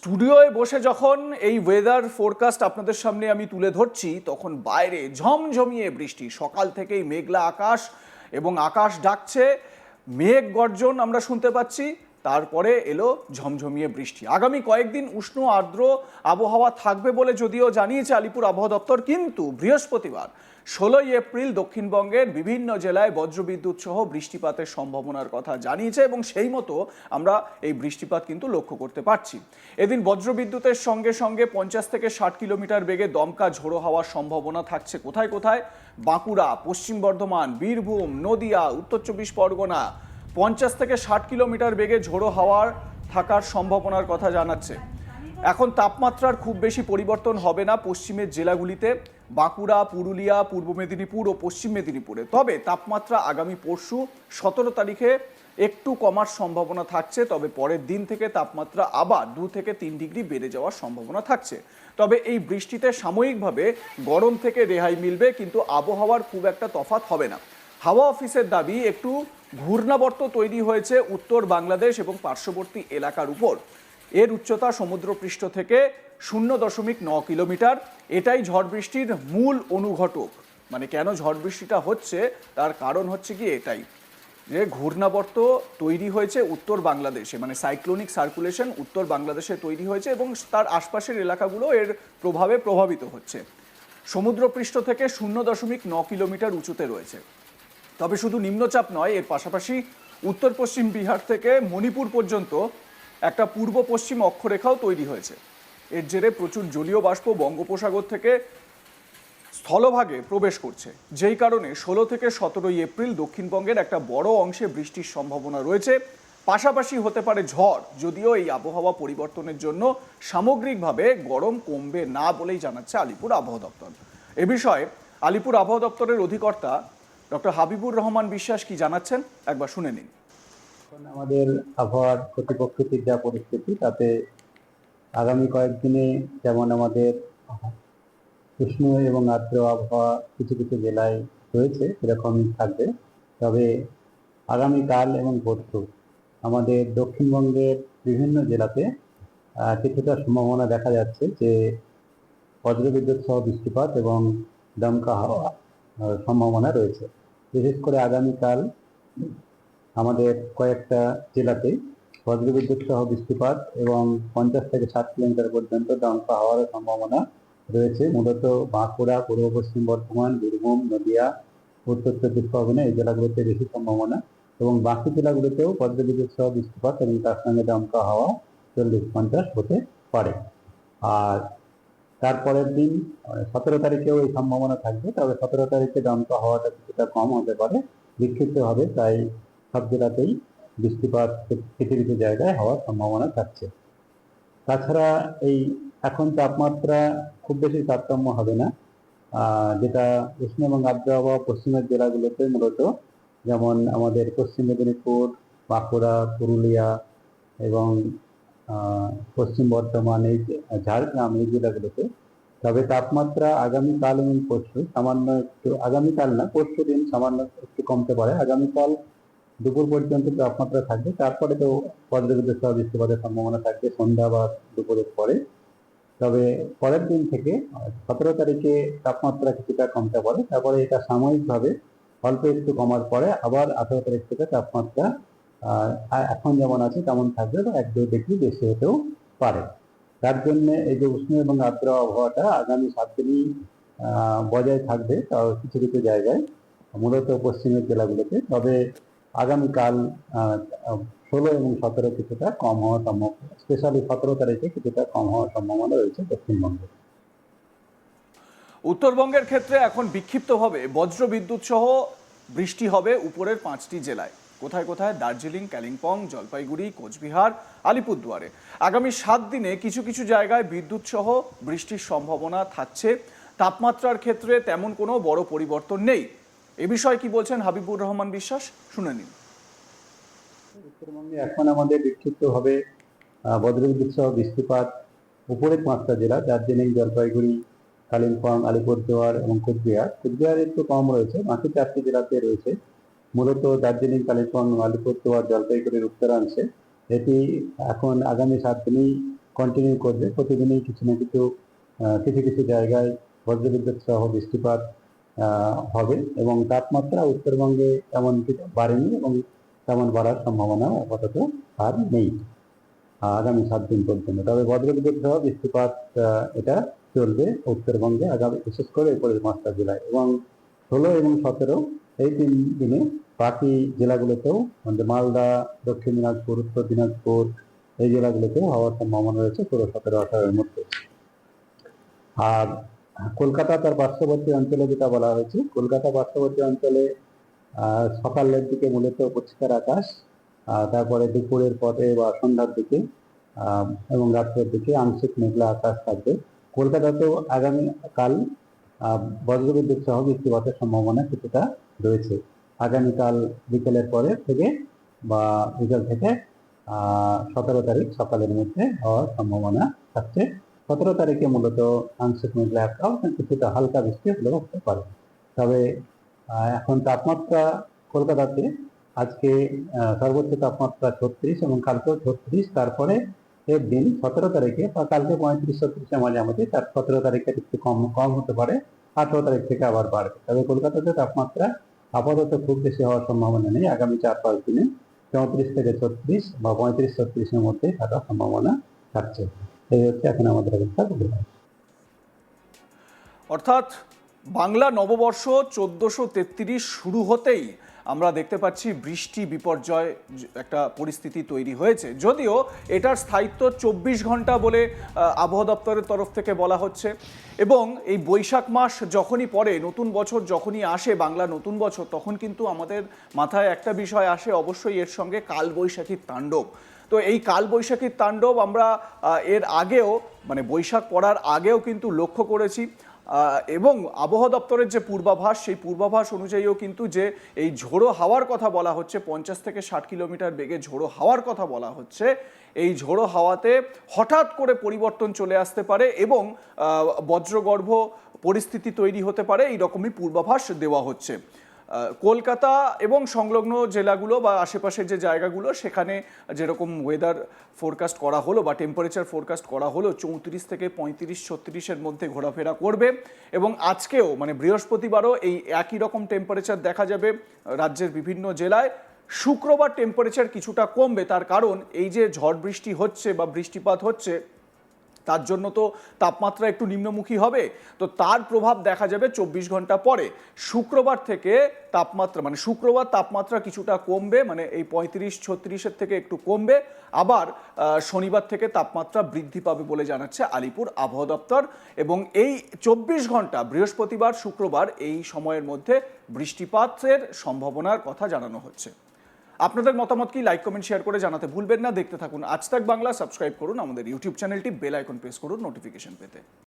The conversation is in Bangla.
স্টুডিওয় বসে যখন এই ওয়েদার ফোরকাস্ট আপনাদের সামনে আমি তুলে ধরছি, তখন বাইরে ঝমঝমিয়ে বৃষ্টি। সকাল থেকেই মেঘলা আকাশ এবং আকাশ ডাকছে, মেঘ গর্জন আমরা শুনতে পাচ্ছি। তারপরে এলো ঝমঝমিয়ে বৃষ্টি। আগামী কয়েকদিন উষ্ণ আর্দ্র আবহাওয়া থাকবে বলে যদিও জানিয়েছে আলিপুর আবহাওয়া দপ্তর, কিন্তু বৃহস্পতিবার 16ই এপ্রিল দক্ষিণবঙ্গের বিভিন্ন জেলায় বজ্রবিদ্যুৎ সহ বৃষ্টিপাতের সম্ভাবনার কথা জানিয়েছে এবং সেই মতো আমরা এই বৃষ্টিপাত কিন্তু লক্ষ্য করতে পারছি। এদিন বজ্রবিদ্যুতের সঙ্গে সঙ্গে 50 থেকে 60 কিলোমিটার বেগে দমকা ঝোড়ো হওয়ার সম্ভাবনা থাকছে। কোথায় কোথায়? বাঁকুড়া, পশ্চিম বর্ধমান, বীরভূম, নদিয়া, উত্তর 24 পরগনা 50 থেকে 60 কিলোমিটার বেগে ঝোড়ো হাওয়ার থাকার সম্ভাবনার কথা জানাচ্ছে। এখন তাপমাত্রার খুব বেশি পরিবর্তন হবে না পশ্চিমের জেলাগুলিতে, বাঁকুড়া, পুরুলিয়া, পূর্ব মেদিনীপুর ও পশ্চিম মেদিনীপুরে। তবে তাপমাত্রা আগামী পরশু 17 তারিখে একটু কমার সম্ভাবনা থাকছে। তবে পরের দিন থেকে তাপমাত্রা আবার 2 থেকে 3 ডিগ্রি বেড়ে যাওয়ার সম্ভাবনা থাকছে। তবে এই বৃষ্টিতে সাময়িকভাবে গরম থেকে রেহাই মিলবে, কিন্তু আবহাওয়ার খুব একটা তফাৎ হবে না। হাওয়া অফিসের দাবি, একটু ঘূর্ণাবর্ত তৈরি হয়েছে উত্তর বাংলাদেশ এবং পার্শ্ববর্তী এলাকার উপর। এর উচ্চতা সমুদ্রপৃষ্ঠ থেকে 0.9 কিলোমিটার। এটাই ঝড় বৃষ্টির মূল অনুঘটক। মানে কেন ঝড় বৃষ্টিটা হচ্ছে তার কারণ হচ্ছে কি এটাই, যে ঘূর্ণাবর্ত তৈরি হয়েছে উত্তর বাংলাদেশে, মানে সাইক্লোনিক সার্কুলেশন উত্তর বাংলাদেশে তৈরি হয়েছে এবং তার আশপাশের এলাকাগুলো এর প্রভাবে প্রভাবিত হচ্ছে। সমুদ্রপৃষ্ঠ থেকে 0.9 কিলোমিটার উঁচুতে রয়েছে। তবে শুধু নিম্নচাপ নয়, এর পাশাপাশি উত্তর পশ্চিম বিহার থেকে মণিপুর পর্যন্ত একটা পূর্ব পশ্চিম অক্ষরেখাও তৈরি হয়েছে। এর জেরে প্রচুর জলীয় বাষ্প বঙ্গোপসাগর থেকে স্থলভাগে প্রবেশ করছে, যেই কারণে 16 থেকে 17ই এপ্রিল দক্ষিণবঙ্গের একটা বড় অংশে বৃষ্টির সম্ভাবনা রয়েছে। পাশাপাশি হতে পারে ঝড়, যদিও এই আবহাওয়া পরিবর্তনের জন্য সামগ্রিকভাবে গরম কমবে না বলেই জানাচ্ছে আলিপুর আবহাওয়া দপ্তর। এ বিষয়ে আলিপুর আবহাওয়া দপ্তরের অধিকর্তা ডক্টর হাবিবুর রহমান বিশ্বাস কি জানাচ্ছেন একবার শুনে নিন। আমাদের আবহাওয়ার প্রতিপক্ষের যা পরিস্থিতি, তাতে আগামী কয়েকদিনে যেমন আমাদের উষ্ণ এবং আর্দ্র আবহাওয়া কিছু কিছু জেলায় রয়েছে, এরকমই থাকবে। তবে আগামীকাল এবং পরশু আমাদের দক্ষিণবঙ্গের বিভিন্ন জেলাতে কিছুটা সম্ভাবনা দেখা যাচ্ছে যে বজ্রবিদ্যুৎ সহ বৃষ্টিপাত এবং দমকা হাওয়া সম্ভাবনা রয়েছে। বিশেষ করে আগামীকাল আমাদের কয়েকটা জেলাতে বজ্রবিদ্যুৎ সহ বৃষ্টিপাত এবং 50 থেকে 60 কিলোমিটার পর্যন্ত দমকা হওয়ার সম্ভাবনা রয়েছে। মূলত বাঁকুড়া, পূর্ব পশ্চিম বর্ধমান, বীরভূম, নদিয়া, উত্তর 24 পরগনা এই জেলাগুলোতে বেশি সম্ভাবনা, এবং বাকি জেলাগুলোতেও বজ্রবিদ্যুৎ সহ বৃষ্টিপাত এবং তার সঙ্গে দমকা হাওয়া 40-50 হতে পারে। আর তারপরের দিন 17 তারিখেও এই সম্ভাবনা থাকবে। তবে 17 তারিখে দমকা হওয়াটা কিছুটা কম হতে পারে, বিক্ষিপ্ত হবে। তাই সব জেলাতেই বৃষ্টিপাত কিছু কিছু জায়গায় হওয়ার সম্ভাবনা থাকছে। তাছাড়া এই এখন তাপমাত্রা খুব বেশি তারতম্য হবে না, যেটা উষ্ণ এবং আর্দ্র আবহাওয়া পশ্চিমের জেলাগুলোতে মূলত, যেমন আমাদের পশ্চিম মেদিনীপুর, বাঁকুড়া, পুরুলিয়া এবং পশ্চিম বর্ধমান, এই ঝাড়গ্রাম এই জেলাগুলোতে। তবে তাপমাত্রা আগামীকাল এবং পরশু সামান্য একটু, আগামীকাল না পরশু দিন সামান্য একটু কমতে পারে। আগামীকাল দুপুর পর্যন্ত তাপমাত্রা থাকবে, তারপরে তো বজ্রবিদ্যুৎ সহ বৃষ্টিপাতের সম্ভাবনা থাকবে সন্ধ্যা বা দুপুরের পরে। তবে পরের দিন থেকে 17 তারিখে তাপমাত্রা কিছুটা কমতে পারে, তারপরে এটা সাময়িকভাবে অল্প একটু কমার পরে আবার 18 তারিখ থেকে তাপমাত্রা এখন যেমন আছে তেমন থাকবে বা 1-2 ডিগ্রি বেশি হতেও পারে। তার জন্য এই যে উষ্ণ এবং আর্দ্র আবহাওয়াটা আগামী 7 দিনই বজায় থাকবে, তাও কিছু কিছু জায়গায়, মূলত পশ্চিমের জেলাগুলোতে। তবে আগামীকাল 16 এবং 17 কিছুটা কম হওয়ার সম্ভাবনা, স্পেশালি 17 তারিখে কিছুটা কম হওয়ার সম্ভাবনা রয়েছে দক্ষিণবঙ্গে। উত্তরবঙ্গের ক্ষেত্রে এখন বিক্ষিপ্তভাবে বজ্রবিদ্যুৎ সহ বৃষ্টি হবে উপরের 5টি জেলায়। কোথায় কোথায়? দার্জিলিং, কালিম্পং, জলপাইগুড়ি, কোচবিহার, আলিপুরদুয়ারে। আগামী 7 দিনে কিছু কিছু জায়গায় বিদ্যুৎ সহ বৃষ্টির সম্ভাবনা থাকছে। তাপমাত্রার ক্ষেত্রে তেমন কোনো বড় পরিবর্তন নেই। এ বিষয়ে কি বলছেন হাবিবুর রহমান বিশ্বাস, শুনে নিন। উত্তরবঙ্গে এখন আমাদের বিক্ষিপ্তভাবে বজ্রবিদ্যুৎ সহ বৃষ্টিপাত উপরের 5টা জেলা, দার্জিলিং, জলপাইগুড়ি, কালিম্পং, আলিপুরদুয়ার এবং কোচবিহার। কোচবিহার একটু কম রয়েছে, বাকি 4টি জেলাতে রয়েছে। মূলত দার্জিলিং, কালিম্পং, আলিপুরদুয়ার, জলপাইগুড়ির উত্তরাংশে এটি এখন আগামী 7 দিনই কন্টিনিউ করবে। প্রতিদিনই কিছু না কিছু কিছু কিছু জায়গায় বজ্রবিদ্যুৎ সহ বৃষ্টিপাত হবে এবং তাপমাত্রা উত্তরবঙ্গে তেমন কিছু বাড়েনি এবং তেমন বাড়ার সম্ভাবনা আপাতত আর নেই আগামী 7 দিন পর্যন্ত। তবে বজ্রবিদ্যুৎ সহ বৃষ্টিপাত এটা চলবে উত্তরবঙ্গে আগামী, বিশেষ করে উপরের 5টা জেলায়, এবং 16 এবং 17 এই 3 দিনে বাকি জেলাগুলোতেও, মানে মালদা, দক্ষিণ দিনাজপুর, উত্তর দিনাজপুর এই জেলাগুলোতেও হওয়ার সম্ভাবনা রয়েছে 16, 17, 18-এর মধ্যে। আর কলকাতা তার পার্শ্ববর্তী অঞ্চলে যেটা বলা হয়েছে, কলকাতা পার্শ্ববর্তী অঞ্চলে সকালের দিকে মূলত পরিষ্কার আকাশ, তারপরে দুপুরের পরে বা সন্ধ্যার দিকে এবং রাত্রের দিকে আংশিক মেঘলা আকাশ থাকবে। কলকাতাতেও আগামীকাল বজ্রবিদ্যুৎ সহ বৃষ্টিপাতের সম্ভাবনা কিছুটা রয়েছে। আগামীকাল বিকেলের পরে থেকে বা বিকেল থেকে 17 তারিখ সকালের মধ্যে হওয়ার সম্ভাবনা থাকছে। 17 তারিখে মূলত আংশিক মেঘলা আকাশ, কিছুটা হালকা বৃষ্টি হলেও হতে পারে। তবে এখন তাপমাত্রা কলকাতাতে আজকে সর্বোচ্চ তাপমাত্রা 36 এবং কালকেও 36, তারপরে এর দিন 17 তারিখে বা কালকে 35-36-এর মাঝামাঝি, তার 17 তারিখে একটু কম হতে পারে, 18 তারিখ থেকে আবার বাড়বে। তবে কলকাতাতে তাপমাত্রা আপাতত খুব বেশি হওয়ার সম্ভাবনা নেই। আগামী 4-5 দিনে 34 থেকে 36 বা 35-36-এর মধ্যে থাকার সম্ভাবনা থাকছে। এই হচ্ছে এখন আমাদের অবস্থা। অর্থাৎ বাংলা নববর্ষ 1433 শুরু হতেই আমরা দেখতে পাচ্ছি বৃষ্টি বিপর্যয় একটা পরিস্থিতি তৈরি হয়েছে। যদিও এটার স্থায়িত্ব 24 ঘন্টা বলে আবহাওয়া দপ্তরের তরফ থেকে বলা হচ্ছে, এবং এই বৈশাখ মাস যখনই পড়ে, নতুন বছর যখনই আসে, বাংলা নতুন বছর, তখন কিন্তু আমাদের মাথায় একটা বিষয় আসে অবশ্যই, এর সঙ্গে কালবৈশাখীর তাণ্ডব। তো এই কালবৈশাখীর তাণ্ডব আমরা এর আগেও, মানে বৈশাখ পড়ার আগেও কিন্তু লক্ষ্য করেছি, এবং আবহাওয়া দপ্তরের যে পূর্বাভাস, সেই পূর্বাভাস অনুযায়ীও কিন্তু যে এই ঝোড়ো হাওয়ার কথা বলা হচ্ছে, 50 থেকে 60 কিলোমিটার বেগে ঝোড়ো হাওয়ার কথা বলা হচ্ছে, এই ঝোড়ো হাওয়াতে হঠাৎ করে পরিবর্তন চলে আসতে পারে এবং বজ্রগর্ভ পরিস্থিতি তৈরি হতে পারে, এই রকমই পূর্বাভাস দেওয়া হচ্ছে। কলকাতা এবং সংলগ্ন জেলাগুলো বা আশেপাশের যে জায়গাগুলো, সেখানে যেরকম ওয়েদার ফোরকাস্ট করা হলো বা টেম্পারেচার ফোরকাস্ট করা হলো, 34 থেকে 35-36-এর মধ্যে ঘোরাফেরা করবে। এবং আজকেও, মানে বৃহস্পতিবারও এই একই রকম টেম্পারেচার দেখা যাবে রাজ্যের বিভিন্ন জেলায়। শুক্রবার টেম্পারেচার কিছুটা কমবে, তার কারণ এই যে ঝড় বৃষ্টি হচ্ছে বা বৃষ্টিপাত হচ্ছে, তার জন্য তো তাপমাত্রা একটু নিম্নমুখী হবে, তো তার প্রভাব দেখা যাবে 24 ঘন্টা পরে। শুক্রবার থেকে তাপমাত্রা, মানে শুক্রবার তাপমাত্রা কিছুটা কমবে, মানে এই 35-36-এর থেকে একটু কমবে। আবার শনিবার থেকে তাপমাত্রা বৃদ্ধি পাবে বলে জানাচ্ছে আলিপুর আবহাওয়া দপ্তর। এবং এই 24 ঘন্টা বৃহস্পতিবার শুক্রবার এই সময়ের মধ্যে বৃষ্টিপাতের সম্ভাবনার কথা জানানো হচ্ছে। আপনাদের মতামত কি, লাইক, কমেন্ট, শেয়ার করে জানাতে ভুলবেন না। দেখতে থাকুন আজ তাক বাংলা, সাবস্ক্রাইব করুন আমাদের ইউটিউব চ্যানেলটি, বেল আইকন প্রেস করুন নোটিফিকেশন পেতে।